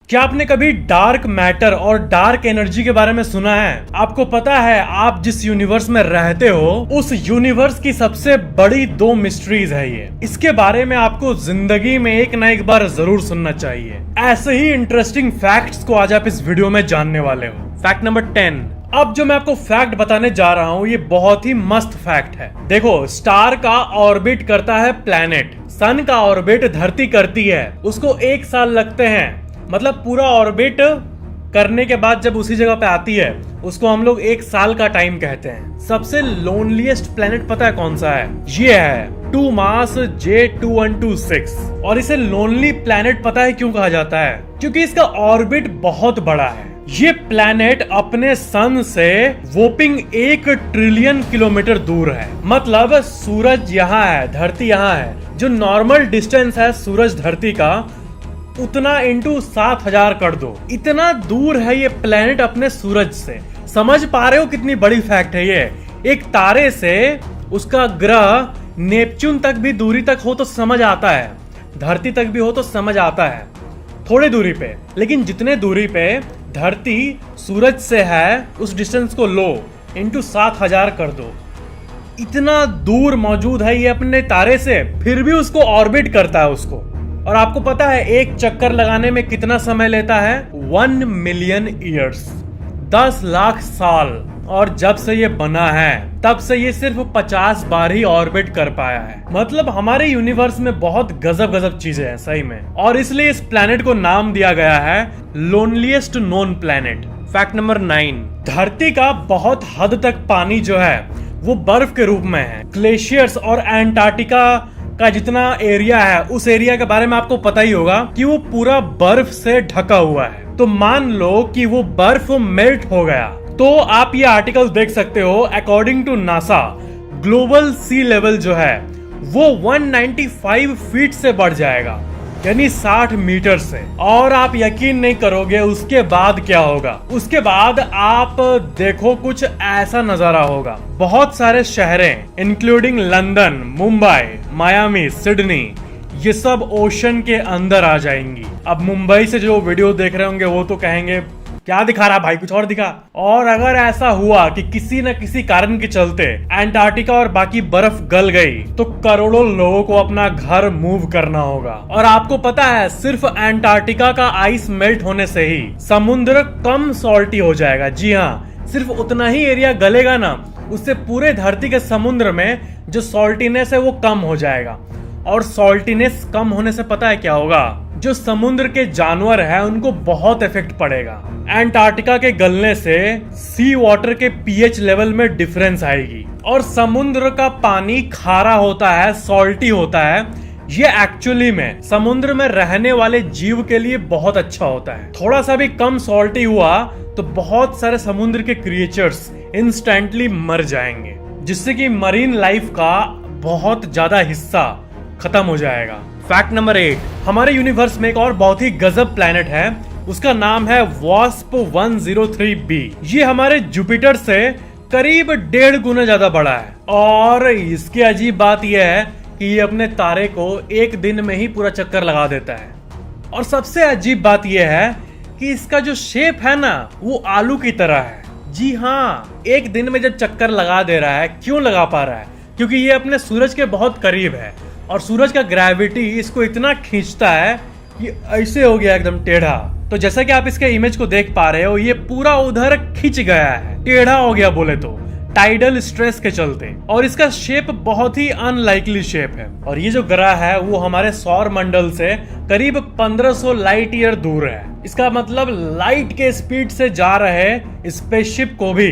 क्या आपने कभी डार्क मैटर और डार्क एनर्जी के बारे में सुना है? आपको पता है आप जिस यूनिवर्स में रहते हो उस यूनिवर्स की सबसे बड़ी दो मिस्ट्रीज है ये। इसके बारे में आपको जिंदगी में एक ना एक बार जरूर सुनना चाहिए। ऐसे ही इंटरेस्टिंग फैक्ट्स को आज आप इस वीडियो में जानने वाले हो। Fact number 10। अब जो मैं आपको फैक्ट बताने जा रहा हूँ ये बहुत ही मस्त फैक्ट है। देखो, स्टार का ऑर्बिट करता है प्लैनेट, सन का ऑर्बिट धरती करती है, उसको 1 साल लगते हैं। मतलब पूरा ऑर्बिट करने के बाद जब उसी जगह पे आती है उसको हम लोग 1 साल का टाइम कहते हैं। सबसे लोनलीएस्ट प्लेनेट पता है कौन सा है? ये है 2 मास J2126। और इसे लोनली प्लेनेट पता है क्यों कहा जाता है? क्योंकि इसका ऑर्बिट बहुत बड़ा है। ये प्लेनेट अपने सन से वोपिंग 1 ट्रिलियन किलोमीटर दूर है। मतलब सूरज यहाँ है, धरती यहाँ है, जो नॉर्मल डिस्टेंस है सूरज धरती का उतना इंटू 7000 कर दो। इतना दूर है ये प्लेनेट अपने सूरज से। समझ पा रहे हो कितनी बड़ी फैक्ट है ये? एक तारे से उसका ग्रह नेपच्यून तक भी दूरी तक हो तो समझ आता है, धरती तक भी हो तो समझ आता है, थोड़ी दूरी पे। लेकिन जितने दूरी पे धरती सूरज से है उस डिस्टेंस को लो इंटू 7000 कर दो। इतना दूर मौजूद है ये अपने तारे से, फिर भी उसको ऑर्बिट करता है उसको। और आपको पता है एक चक्कर लगाने में कितना समय लेता है? 1 मिलियन ईयर्स, 10 लाख साल। और जब से ये बना है तब से ये सिर्फ 50 बार ही ऑर्बिट कर पाया है। मतलब हमारे यूनिवर्स में बहुत गजब गजब चीजें हैं सही में। और इसलिए इस प्लेनेट को नाम दिया गया है लोनलीएस्ट नोन प्लेनेट। Fact number 9। धरती का बहुत हद तक पानी जो है वो बर्फ के रूप में है। ग्लेशियर्स और एंटार्क्टिका का जितना एरिया है उस एरिया के बारे में आपको पता ही होगा कि वो पूरा बर्फ से ढका हुआ है। तो मान लो कि वो बर्फ मेल्ट हो गया तो आप ये आर्टिकल देख सकते हो। According to NASA global sea level जो है वो 195 फीट से बढ़ जाएगा, यानी 60 मीटर से। और आप यकीन नहीं करोगे उसके बाद क्या होगा। उसके बाद आप देखो कुछ ऐसा नजारा होगा। बहुत सारे शहरें including London, Mumbai, Miami, Sydney, ये सब ओशन के अंदर आ जाएंगी। अब मुंबई से जो वीडियो देख रहे होंगे वो तो कहेंगे क्या दिखा रहा भाई, कुछ और दिखा। और अगर ऐसा हुआ कि किसी न किसी कारण के चलते एंटार्क्टिका और बाकी बर्फ गल गई तो करोड़ों लोगों को अपना घर मूव करना होगा। और आपको पता है सिर्फ एंटार्क्टिका का आइस मेल्ट होने से ही समुद्र कम सॉल्टी हो जाएगा। जी हाँ, सिर्फ उतना ही एरिया गलेगा ना, उससे पूरे धरती के समुद्र में जो सॉल्टीनेस है वो कम हो जाएगा। और सॉल्टीनेस कम होने से पता है क्या होगा? जो समुद्र के जानवर हैं उनको बहुत इफेक्ट पड़ेगा। एंटार्क्टिका के गलने से सी वाटर के पीएच लेवल में डिफरेंस आएगी। और समुद्र का पानी खारा होता है, सॉल्टी होता है। ये एक्चुअली में समुद्र में रहने वाले जीव के लिए बहुत अच्छा होता है। थोड़ा सा भी कम सॉल्टी हुआ तो बहुत सारे समुद्र के क्रिएचर्स इंस्टेंटली मर जाएंगे, जिससे कि मरीन लाइफ का बहुत ज्यादा हिस्सा खत्म हो जाएगा। Fact number 8। हमारे यूनिवर्स में एक और बहुत ही गजब प्लेनेट है, उसका नाम है वास्प 103b। ये हमारे जुपिटर से करीब 1.5 गुना ज्यादा बड़ा है। और इसकी अजीब बात यह है कि ये अपने तारे को 1 दिन में ही पूरा चक्कर लगा देता है। और सबसे अजीब बात यह है कि इसका जो शेप है ना वो आलू की तरह है। जी हाँ, 1 दिन में जब चक्कर लगा दे रहा है, क्यों लगा पा रहा है? क्योंकि ये अपने सूरज के बहुत करीब है और सूरज का ग्रेविटी इसको इतना खींचता है कि ऐसे हो गया एकदम टेढ़ा। तो जैसा कि आप इसके इमेज को देख पा रहे हो ये पूरा उधर खिंच गया है, टेढ़ा हो गया बोले तो, टाइडल स्ट्रेस के चलते। और इसका शेप बहुत ही अनलाइकली शेप है। और ये जो ग्रह है वो हमारे सौर मंडल से करीब 1500 लाइट ईयर दूर है। इसका मतलब लाइट के स्पीड से जा रहे स्पेसशिप को भी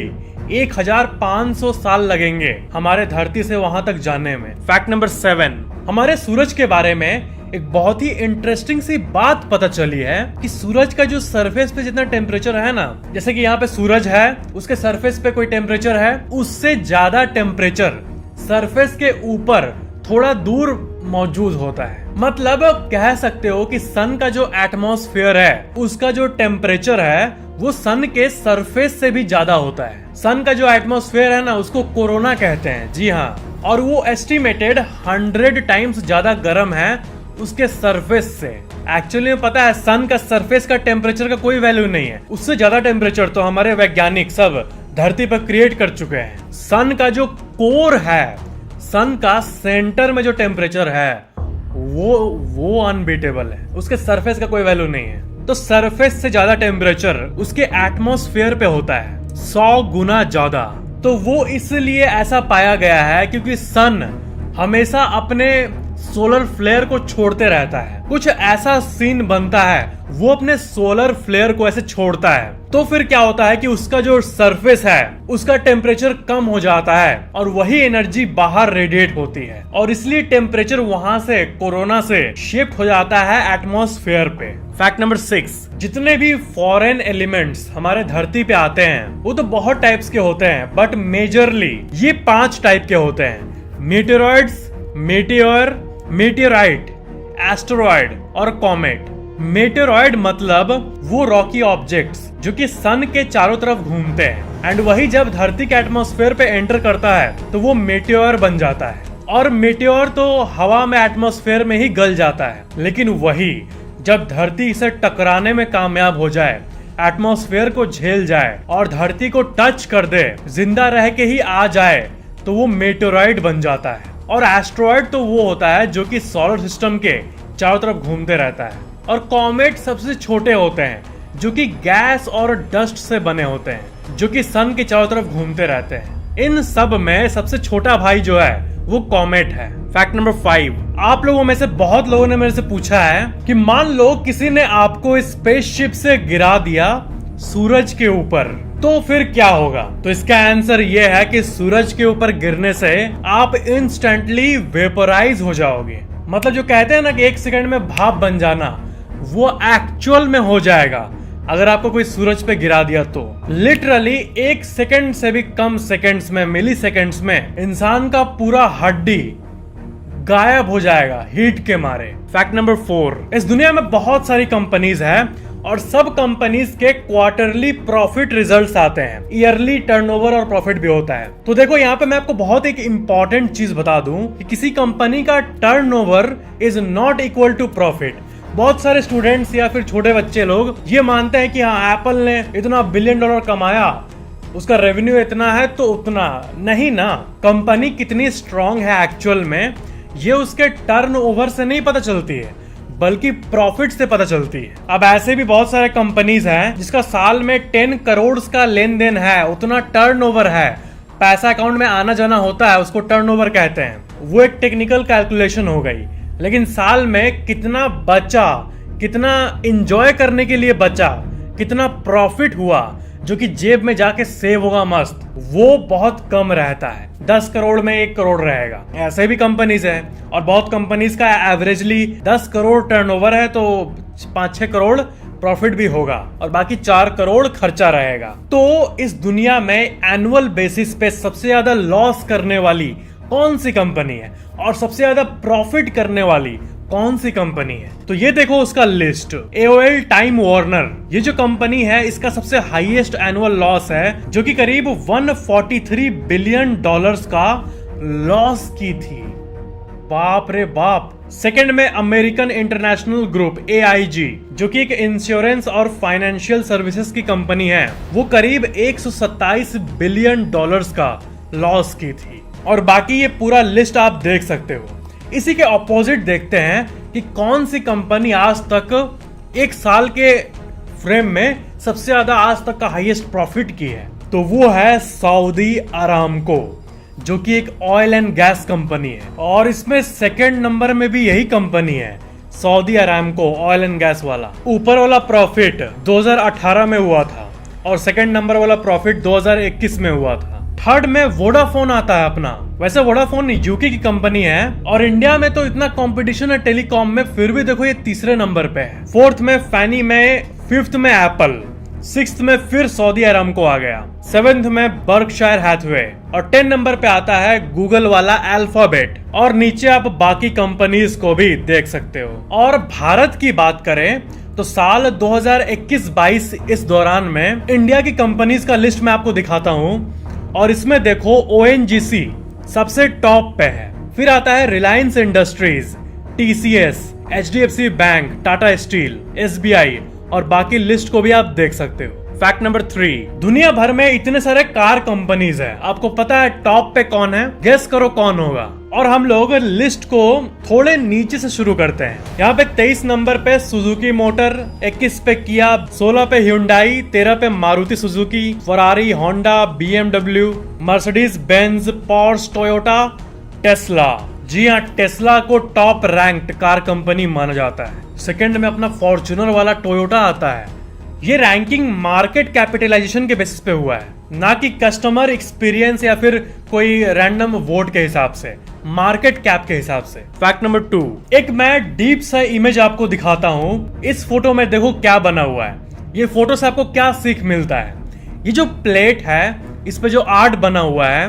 1500 साल लगेंगे हमारे धरती से वहां तक जाने में। Fact number 7। हमारे सूरज के बारे में एक बहुत ही इंटरेस्टिंग सी बात पता चली है कि सूरज का जो सरफेस पे जितना टेम्परेचर है ना, जैसे कि यहाँ पे सूरज है उसके सरफेस पे कोई टेम्परेचर है, उससे ज्यादा टेम्परेचर सरफेस के ऊपर थोड़ा दूर मौजूद होता है। मतलब कह सकते हो कि सन का जो एटमॉस्फेयर है उसका जो टेम्परेचर है वो सन के सरफेस से भी ज्यादा होता है। सन का जो एटमॉस्फेयर है ना उसको कोरोना कहते हैं। जी हाँ, और वो एस्टिमेटेड 100 टाइम्स ज्यादा गर्म है उसके सरफेस से। एक्चुअली में पता है सन का सरफेस का टेम्परेचर का कोई वैल्यू नहीं है, उससे ज्यादा टेम्परेचर तो हमारे वैज्ञानिक सब धरती पर क्रिएट कर चुके हैं। सन का जो कोर है, सन का सेंटर में जो टेम्परेचर है वो अनबीटेबल है, उसके सरफेस का कोई वैल्यू नहीं है। तो सरफेस से ज्यादा टेम्परेचर उसके एटमॉस्फेयर पे होता है 100 गुना ज्यादा। तो वो इसलिए ऐसा पाया गया है क्योंकि सन हमेशा अपने सोलर फ्लेयर को छोड़ते रहता है। कुछ ऐसा सीन बनता है, वो अपने सोलर फ्लेयर को ऐसे छोड़ता है, तो फिर क्या होता है कि उसका जो सरफेस है उसका टेम्परेचर कम हो जाता है और वही एनर्जी बाहर रेडिएट होती है और इसलिए टेम्परेचर वहां से कोरोना से शिफ्ट हो जाता है एटमॉस्फेयर पे। फैक्ट नंबर 6, जितने भी फॉरेन एलिमेंट्स हमारे धरती पे आते हैं वो तो बहुत टाइप्स के होते हैं, बट मेजरली ये 5 टाइप के होते हैं: मीटेरॉइड्स, मीटियोर, मीटियोराइट, एस्टेरॉइड और कॉमेट। मेटेरॉइड मतलब वो रॉकी ऑब्जेक्ट्स जो कि सन के चारों तरफ घूमते हैं एंड वही जब धरती के एटमॉस्फेयर पे एंटर करता है तो वो मेटेओर बन जाता है। और मेटेओर तो हवा में एटमॉस्फेयर में ही गल जाता है, लेकिन वही जब धरती से टकराने में कामयाब हो जाए, एटमॉस्फेयर को झेल जाए और धरती को टच कर दे, जिंदा रह के ही आ जाए, तो वो मेटेरॉइड बन जाता है। और एस्ट्रॉइड तो वो होता है जो कि सोलर सिस्टम के चारों तरफ घूमते रहता है। और कॉमेट सबसे छोटे होते हैं जो कि गैस और डस्ट से बने होते हैं, जो कि सन के चारों तरफ घूमते रहते हैं। इन सब में सबसे छोटा भाई जो है वो कॉमेट है। फैक्ट नंबर 5, आप लोगों में से बहुत लोगों ने मेरे से पूछा है कि मान लो किसी ने आपको स्पेसशिप से गिरा दिया सूरज के ऊपर, तो फिर क्या होगा? तो इसका आंसर ये है कि सूरज के ऊपर गिरने से आप इंस्टेंटली वेपराइज हो जाओगे। मतलब जो कहते हैं ना कि 1 सेकंड में भाप बन जाना, वो एक्चुअल में हो जाएगा अगर आपको कोई सूरज पे गिरा दिया तो। लिटरली 1 सेकंड से भी कम सेकंड्स में, मिली सेकंड्स में इंसान का पूरा हड्डी गायब हो जाएगा हीट के मारे। फैक्ट नंबर 4, इस दुनिया में बहुत सारी कंपनीज है और सब कंपनीज के क्वार्टरली प्रॉफिट रिजल्ट्स आते हैं, ईयरली टर्नओवर और प्रॉफिट भी होता है। तो देखो यहाँ पे मैं आपको बहुत एक इंपॉर्टेंट चीज बता दूं कि किसी कंपनी का turnover is not equal to profit. बहुत सारे स्टूडेंट्स या फिर छोटे बच्चे लोग ये मानते हैं कि हाँ एप्पल ने इतना $1 बिलियन कमाया, उसका रेवेन्यू इतना है तो उतना नहीं ना। कंपनी कितनी स्ट्रांग है एक्चुअल में ये उसके टर्नओवर से नहीं पता चलती है, बल्कि प्रॉफिट से पता चलती है। अब ऐसे भी बहुत सारे कंपनीज हैं जिसका साल में 10 करोड़ का लेन देन है, उतना टर्नओवर है, पैसा अकाउंट में आना जाना होता है, उसको टर्नओवर कहते हैं। वो एक टेक्निकल कैलकुलेशन हो गई, लेकिन साल में कितना बचा, कितना एंजॉय करने के लिए बचा, कितना प्रॉफिट हुआ जो कि जेब में जाके सेव होगा मस्त, वो बहुत कम रहता है। 10 करोड़ में 1 करोड़ रहेगा। ऐसे भी कंपनीज है और बहुत कंपनीज का एवरेजली 10 करोड़ टर्नओवर है तो 5-6 करोड़ प्रॉफिट भी होगा और बाकी 4 करोड़ खर्चा रहेगा। तो इस दुनिया में एनुअल बेसिस पे सबसे ज्यादा लॉस करने वाली कौन सी कंपनी है और सबसे ज्यादा प्रॉफिट करने वाली कौन सी कंपनी है? तो ये देखो उसका लिस्ट। AOL टाइम वार्नर, ये जो कंपनी है इसका सबसे हाईएस्ट एनुअल लॉस है जो कि करीब $143 बिलियन का लॉस की थी। बाप रे बाप। सेकंड में अमेरिकन इंटरनेशनल ग्रुप AIG, जो कि एक इंश्योरेंस और फाइनेंशियल सर्विसेज की कंपनी है, वो करीब $127 बिलियन का लॉस की थी। और बाकी ये पूरा लिस्ट आप देख सकते हो। इसी के ऑपोजिट देखते हैं कि कौन सी कंपनी आज तक एक साल के फ्रेम में सबसे ज्यादा आज तक का हाईएस्ट प्रॉफिट की है। तो वो है सऊदी अरामको, जो कि एक ऑयल एंड गैस कंपनी है और इसमें सेकंड नंबर में भी यही कंपनी है, Saudi Aramco oil and gas वाला। ऊपर वाला प्रॉफिट 2018 में हुआ था और सेकंड नंबर वाला प्रॉफिट 2021 में हुआ था। थर्ड में वोडाफोन आता है अपना। वैसे वोडाफोन यूके की कंपनी है और इंडिया में तो इतना कंपटीशन है टेलीकॉम में, फिर भी देखो ये तीसरे नंबर पे है। फोर्थ में फैनी में, फिफ्थ में एप्पल, सिक्स्थ में फिर सऊदी अरामको आ गया, सेवेंथ में बर्कशायर हैथवे और 10 नंबर पे आता है गूगल वाला अल्फाबेट। और नीचे आप बाकी कंपनीज को भी देख सकते हो। और भारत की बात करें तो साल 2021-22 इस दौरान में इंडिया की कंपनीज का लिस्ट मैं आपको दिखाता हूँ और इसमें देखो ONGC सबसे टॉप पे है, फिर आता है Reliance industries, TCS, HDFC bank, Tata steel, SBI और बाकी लिस्ट को भी आप देख सकते हो। फैक्ट नंबर 3, दुनिया भर में इतने सारे कार कंपनीज है, आपको पता है टॉप पे कौन है? गेस करो कौन होगा। और हम लोग लिस्ट को थोड़े नीचे से शुरू करते हैं। यहाँ पे 23 नंबर पे सुजुकी मोटर, 21 पे किया, 16 पे ह्युंडई, 13 पे Maruti Suzuki, Ferrari, Honda, BMW, Mercedes Benz, Porsche, Toyota, Tesla. जी हाँ, टेस्ला को टॉप रैंक्ड कार कंपनी माना जाता है। सेकंड में अपना फॉर्च्यूनर वाला टोयोटा आता है। ये रैंकिंग मार्केट कैपिटलाइजेशन के बेसिस पे हुआ है, ना कि कस्टमर एक्सपीरियंस या फिर कोई रैंडम वोट के हिसाब से, मार्केट कैप के हिसाब से। फैक्ट नंबर 2, एक मैं डीप सा इमेज आपको दिखाता हूँ। इस फोटो में देखो क्या बना हुआ है। ये फोटो से आपको क्या सीख मिलता है? ये जो प्लेट है, इस पे जो आर्ट बना हुआ है,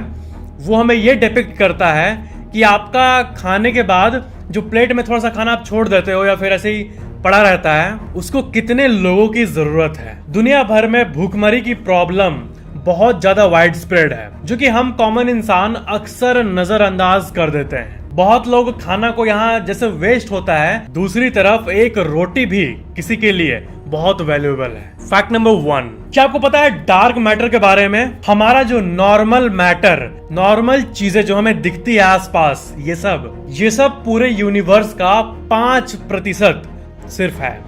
वो हमें ये डिपिक्ट करता है कि आपका खाने के बाद जो प्लेट में थोड़ा सा खाना आप छोड़ देते हो या फिर ऐसे ही पड़ा रहता है, उसको कितने लोगों की जरूरत है। दुनिया भर में भूखमरी की प्रॉब्लम बहुत ज्यादा वाइड स्प्रेड है, जो कि हम कॉमन इंसान अक्सर नजरअंदाज कर देते हैं। बहुत लोग खाना को यहाँ जैसे वेस्ट होता है, दूसरी तरफ एक रोटी भी किसी के लिए बहुत वैल्यूएबल है। फैक्ट नंबर 1, क्या आपको पता है डार्क मैटर के बारे में? हमारा जो नॉर्मल मैटर, नॉर्मल चीजें जो हमें दिखती है आसपास, ये सब पूरे यूनिवर्स का 5% सिर्फ है।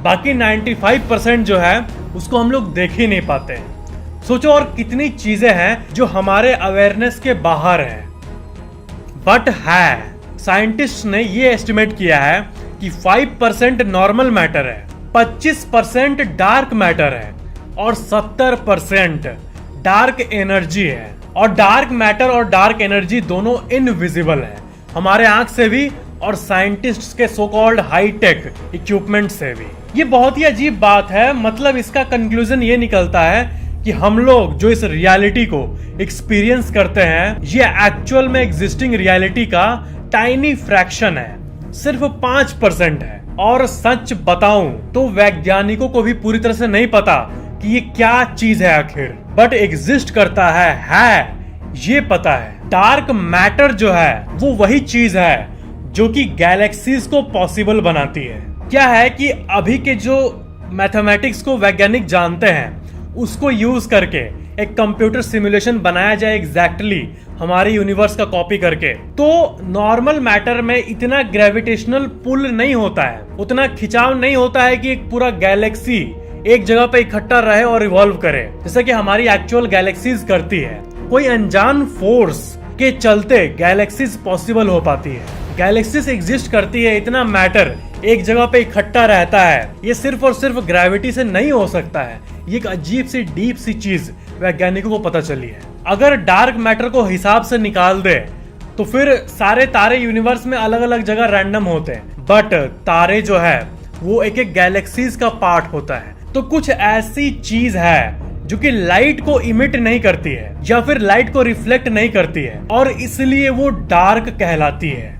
बाकी 95% जो है उसको हम लोग देख ही नहीं पाते। सोचो और कितनी चीजें हैं जो हमारे अवेयरनेस के बाहर है, बट है। साइंटिस्ट ने ये एस्टिमेट किया है कि 5% नॉर्मल मैटर है, 25% डार्क मैटर है और 70% डार्क एनर्जी है। और डार्क मैटर और डार्क एनर्जी दोनों इनविजिबल है, हमारे आंख से भी और साइंटिस्ट्स के so called high tech equipment से भी। ये बहुत ही अजीब बात है। मतलब इसका कंक्लूजन ये निकलता है कि हम लोग जो इस रियलिटी को एक्सपीरियंस करते हैं, ये एक्चुअल में एग्जिस्टिंग रियलिटी का टाइनी फ्रैक्शन है, सिर्फ 5% है। और सच बताऊं तो वैज्ञानिकों को भी पूरी तरह से नहीं पता कि ये क्या चीज है आखिर, बट एग्जिस्ट करता है ये पता है। डार्क मैटर जो है वो वही चीज है जो कि गैलेक्सीज को पॉसिबल बनाती है। क्या है कि अभी के जो मैथमेटिक्स को वैज्ञानिक जानते हैं, उसको यूज करके एक कंप्यूटर सिमुलेशन बनाया जाए एग्जैक्टली हमारे यूनिवर्स का कॉपी करके, तो नॉर्मल मैटर में इतना ग्रेविटेशनल पुल नहीं होता है, उतना खिंचाव नहीं होता है कि एक पूरा गैलेक्सी एक जगह पे इकट्ठा रहे और रिवॉल्व करे, जैसे कि हमारी एक्चुअल गैलेक्सीज करती है। कोई अनजान फोर्स के चलते गैलेक्सीज पॉसिबल हो पाती है। गैलेक्सीज एग्जिस्ट करती है, इतना मैटर एक जगह पे इकट्ठा रहता है, ये सिर्फ और सिर्फ ग्रेविटी से नहीं हो सकता है। ये एक अजीब सी डीप सी चीज वैज्ञानिकों को पता चली है। अगर डार्क मैटर को हिसाब से निकाल दे तो फिर सारे तारे यूनिवर्स में अलग अलग जगह रैंडम होते हैं, बट तारे जो है वो एक एक गैलेक्सीज का पार्ट होता है। तो कुछ ऐसी चीज है जो कि लाइट को इमिट नहीं करती है या फिर लाइट को रिफ्लेक्ट नहीं करती है, और इसलिए वो डार्क कहलाती है,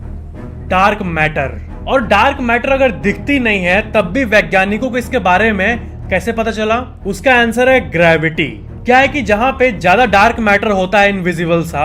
डार्क मैटर। और डार्क मैटर अगर दिखती नहीं है तब भी वैज्ञानिकों को इसके बारे में कैसे पता चला? उसका आंसर है ग्रेविटी। क्या है कि जहां पे ज्यादा डार्क मैटर होता है इनविजिबल सा,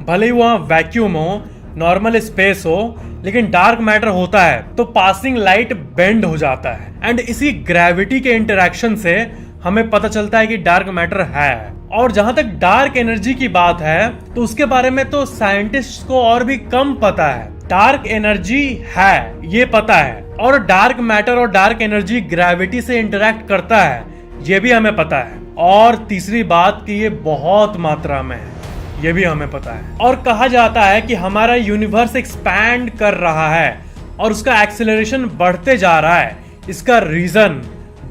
भले ही वहां वैक्यूम हो, नॉर्मल स्पेस हो, लेकिन डार्क मैटर होता है तो पासिंग लाइट बेंड हो जाता है। एंड इसी ग्रेविटी के इंटरेक्शन से हमें पता चलता है कि डार्क मैटर है। और जहां तक डार्क एनर्जी की बात है तो उसके बारे में तो साइंटिस्ट को और भी कम पता है। डार्क एनर्जी है ये पता है, और डार्क मैटर और डार्क एनर्जी ग्रेविटी से इंटरेक्ट करता है ये भी हमें पता है। और तीसरी बात कि ये बहुत मात्रा में है, ये भी हमें पता है। और कहा जाता है कि हमारा यूनिवर्स एक्सपैंड कर रहा है और उसका एक्सेलरेशन बढ़ते जा रहा है। इसका रीजन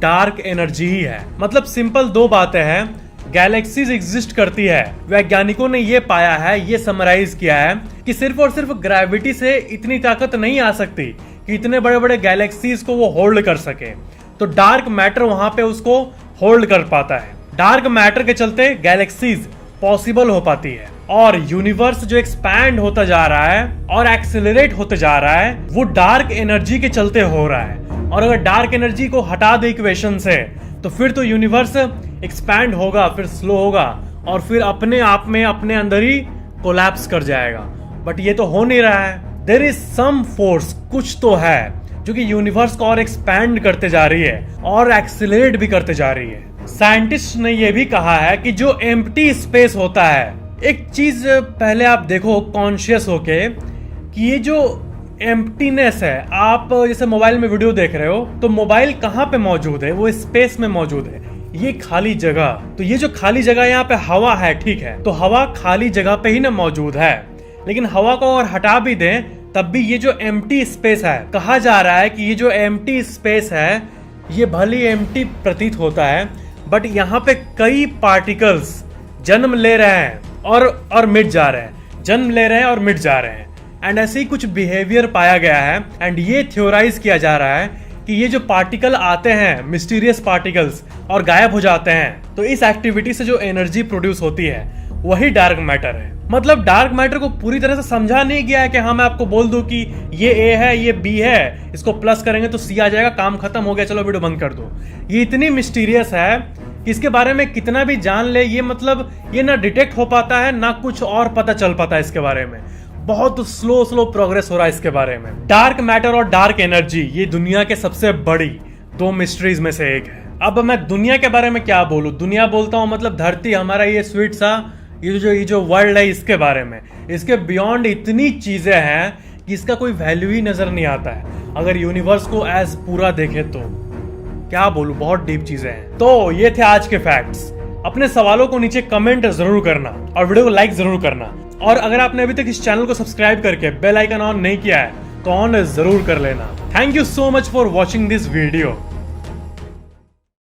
डार्क एनर्जी ही है। मतलब सिंपल दो बातें हैं, गैलेक्सीज एग्जिस्ट करती है, वैज्ञानिकों ने ये पाया है, ये समराइज किया है कि सिर्फ और सिर्फ ग्रेविटी से इतनी ताकत नहीं आ सकती कि इतने बड़े बड़े गैलेक्सीज को वो होल्ड कर सके, तो डार्क मैटर वहां पे उसको होल्ड कर पाता है। डार्क मैटर के चलते गैलेक्सीज पॉसिबल हो पाती है, और यूनिवर्स जो एक्सपैंड होता जा रहा है और एक्सेलरेट होते जा रहा है वो डार्क एनर्जी के चलते हो रहा है। और अगर डार्क एनर्जी को हटा दे इक्वेशन से तो फिर तो यूनिवर्स एक्सपैंड होगा, फिर स्लो होगा और फिर अपने आप में अपने अंदर ही कोलैप्स कर जाएगा। बट ये तो हो नहीं रहा है। देयर इज सम फोर्स, कुछ तो है जो कि यूनिवर्स को और एक्सपैंड करते जा रही है और एक्सीलरेट भी करते जा रही है। साइंटिस्ट ने यह भी कहा है कि जो एम्प्टी स्पेस होता है, एक चीज पहले आप देखो कॉन्शियस होके कि ये जो एम्प्टीनेस है, आप जैसे मोबाइल में वीडियो देख रहे हो तो मोबाइल कहाँ पे मौजूद है? वो स्पेस में मौजूद है, ये खाली जगह। तो ये जो खाली जगह यहाँ पे हवा है, ठीक है, तो हवा खाली जगह पे ही ना मौजूद है, लेकिन हवा को और हटा भी दें तब भी ये जो एम्प्टी स्पेस है, कहा जा रहा है कि ये जो एम्प्टी स्पेस है ये भले एम्प्टी प्रतीत होता है, बट यहाँ पे कई पार्टिकल्स जन्म ले रहे हैं और मिट जा रहे हैं, जन्म ले रहे हैं और मिट जा रहे हैं। एंड ऐसे ही कुछ बिहेवियर पाया गया है एंड ये थ्योराइज किया जा रहा है कि ये जो पार्टिकल आते हैं, मिस्टीरियस पार्टिकल्स, और गायब हो जाते हैं, तो इस एक्टिविटी से जो एनर्जी प्रोड्यूस होती है वही डार्क मैटर है। मतलब डार्क मैटर को पूरी तरह से समझा नहीं गया है कि हाँ मैं आपको बोल दूं कि ये ए है, ये बी है, इसको प्लस करेंगे तो सी आ जाएगा, काम खत्म हो गया, चलो वीडियो बंद कर दो। ये इतनी मिस्टीरियस है कि इसके बारे में कितना भी जान ले, ये मतलब ये ना डिटेक्ट हो पाता है ना कुछ और पता चल पाता है इसके बारे में। बहुत स्लो प्रोग्रेस हो रहा है इसके बारे में। डार्क मैटर और डार्क एनर्जी ये दुनिया के सबसे बड़ी 2 मिस्ट्रीज में से एक है। अब मैं दुनिया के बारे में क्या बोलूं? दुनिया बोलता हूं मतलब धरती, हमारा ये स्वीट सा ये जो वर्ल्ड है, इसके बारे में। इसके बियॉन्ड इतनी चीजें हैं कि इसका कोई वैल्यू ही नजर नहीं आता है। अगर यूनिवर्स को एज पूरा देखे तो क्या बोलूं, बहुत डीप चीजें हैं। तो ये थे आज के फैक्ट्स। अपने सवालों को नीचे कमेंट जरूर करना और वीडियो को लाइक जरूर करना। और अगर आपने अभी तक इस चैनल को सब्सक्राइब करके बेल आइकन ऑन नहीं किया है तो ऑन जरूर कर लेना। Thank you so much for watching this video.